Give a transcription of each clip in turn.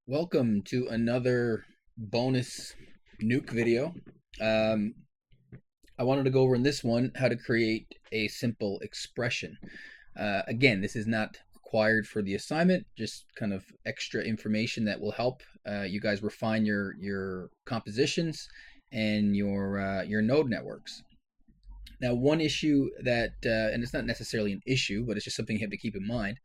Welcome to another bonus nuke video. Um, I wanted to go over in this one how to create a simple expression. Again, this is not required for the assignment, just kind of extra information that will help you guys refine your compositions and your node networks. Now, one issue that, and it's not necessarily an issue, but it's just something you have to keep in mind.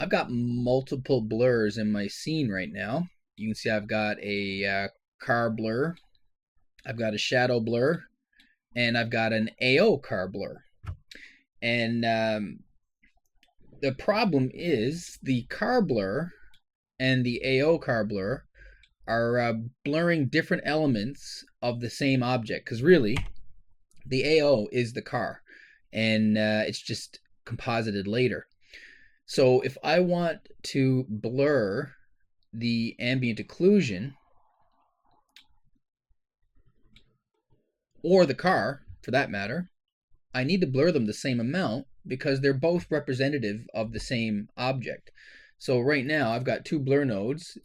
I've got multiple blurs in my scene right now. You can see I've got a car blur, I've got a shadow blur, and I've got an AO car blur. And the problem is the car blur and the AO car blur are blurring different elements of the same object. Because really, the AO is the car, and it's just composited later. So if I want to blur the ambient occlusion, or the car for that matter, I need to blur them the same amount because they're both representative of the same object. So right now I've got two blur nodes.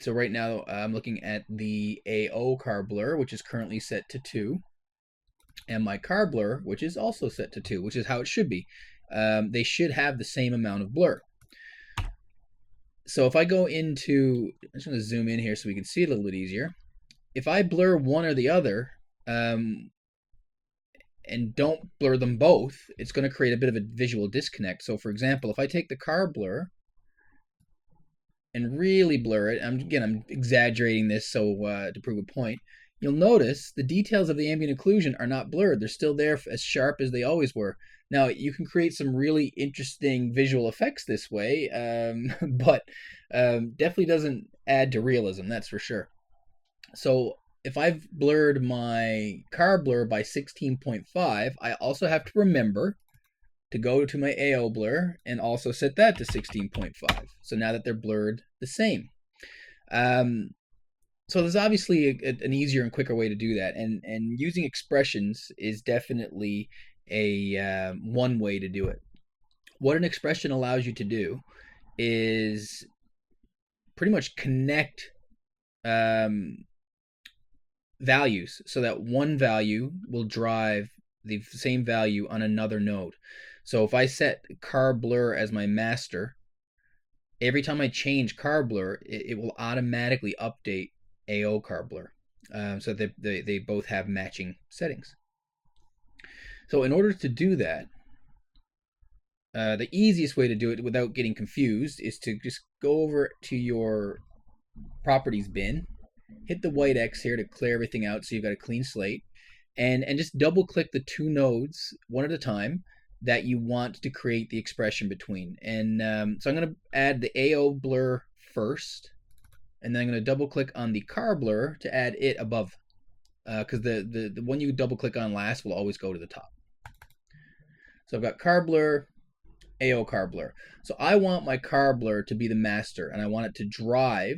So right now I'm looking at the AO car blur, which is currently set to 2, and my car blur, which is also set to 2, which is how it should be. They should have the same amount of blur. So if I go into, I'm just going to zoom in here so we can see it a little bit easier. If I blur one or the other, and don't blur them both, it's going to create a bit of a visual disconnect. So for example, if I take the car blur and really blur it, I'm exaggerating this so to prove a point, you'll notice the details of the ambient occlusion are not blurred. They're still there as sharp as they always were. Now, you can create some really interesting visual effects this way, but definitely doesn't add to realism, that's for sure. So if I've blurred my car blur by 16.5, I also have to remember to go to my AO blur and also set that to 16.5. So now that they're blurred the same. So there's obviously an easier and quicker way to do that, and using expressions is definitely a one way to do it. What an expression allows you to do is pretty much connect values so that one value will drive the same value on another node. So if I set car blur as my master, every time I change car blur, it will automatically update AO car blur, so they both have matching settings. So in order to do that, the easiest way to do it without getting confused is to just go over to your properties bin, hit the white X here to clear everything out so you've got a clean slate, and just double click the two nodes one at a time that you want to create the expression between. And so I'm going to add the AO blur first, and then I'm going to double click on the car blur to add it above, because the one you double click on last will always go to the top. So I've got car blur, AO car blur. So I want my car blur to be the master, and I want it to drive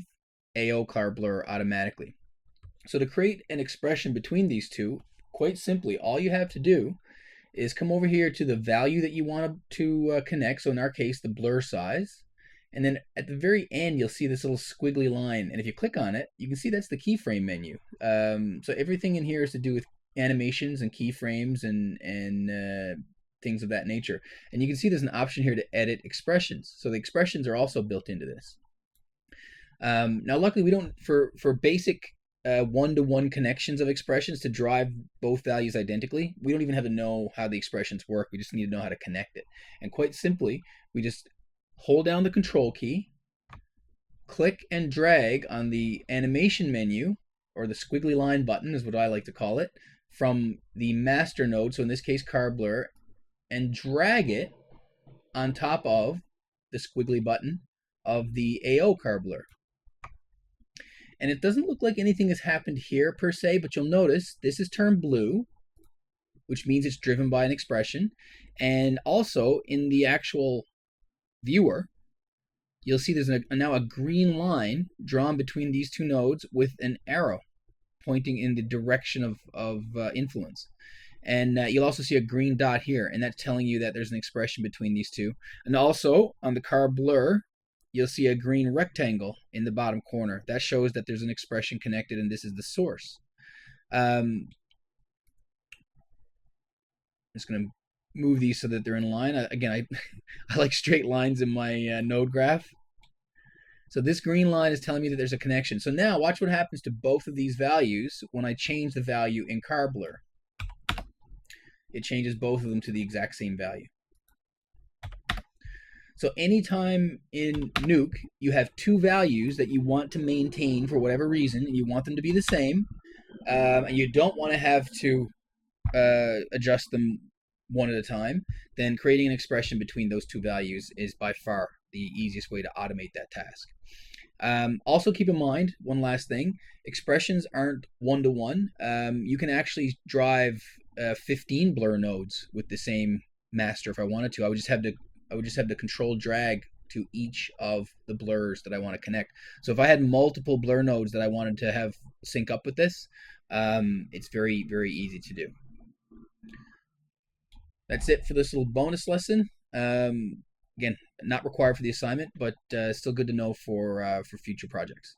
AO car blur automatically. So to create an expression between these two, quite simply, all you have to do is come over here to the value that you want to connect. So in our case, the blur size. And then at the very end, you'll see this little squiggly line. And if you click on it, you can see that's the keyframe menu. So everything in here is to do with animations and keyframes and things of that nature. And you can see there's an option here to edit expressions. So the expressions are also built into this. Now, luckily, we don't, for basic one-to-one connections of expressions to drive both values identically, we don't even have to know how the expressions work. We just need to know how to connect it. And quite simply, we just hold down the control key, click and drag on the animation menu, or the squiggly line button is what I like to call it, from the master node, so in this case car blur, and drag it on top of the squiggly button of the AO car blur. And it doesn't look like anything has happened here per se, but you'll notice this is turned blue, which means it's driven by an expression. And also in the actual viewer, you'll see there's now a green line drawn between these two nodes with an arrow pointing in the direction of influence. And you'll also see a green dot here, and that's telling you that there's an expression between these two. And also on the car blur, you'll see a green rectangle in the bottom corner. That shows that there's an expression connected and this is the source. I'm just going to move these so that they're in line. Again, I like straight lines in my node graph. So this green line is telling me that there's a connection. So now watch what happens to both of these values when I change the value in CarBlur. It changes both of them to the exact same value. So anytime in Nuke you have two values that you want to maintain for whatever reason, and you want them to be the same, and you don't want to have to adjust them one at a time, then creating an expression between those two values is by far the easiest way to automate that task. Also keep in mind, one last thing, expressions aren't one-to-one. You can actually drive 15 blur nodes with the same master if I wanted to. I would just have to control drag to each of the blurs that I want to connect. So if I had multiple blur nodes that I wanted to have sync up with this, it's very, very easy to do. That's it for this little bonus lesson. Again, not required for the assignment, but still good to know for future projects.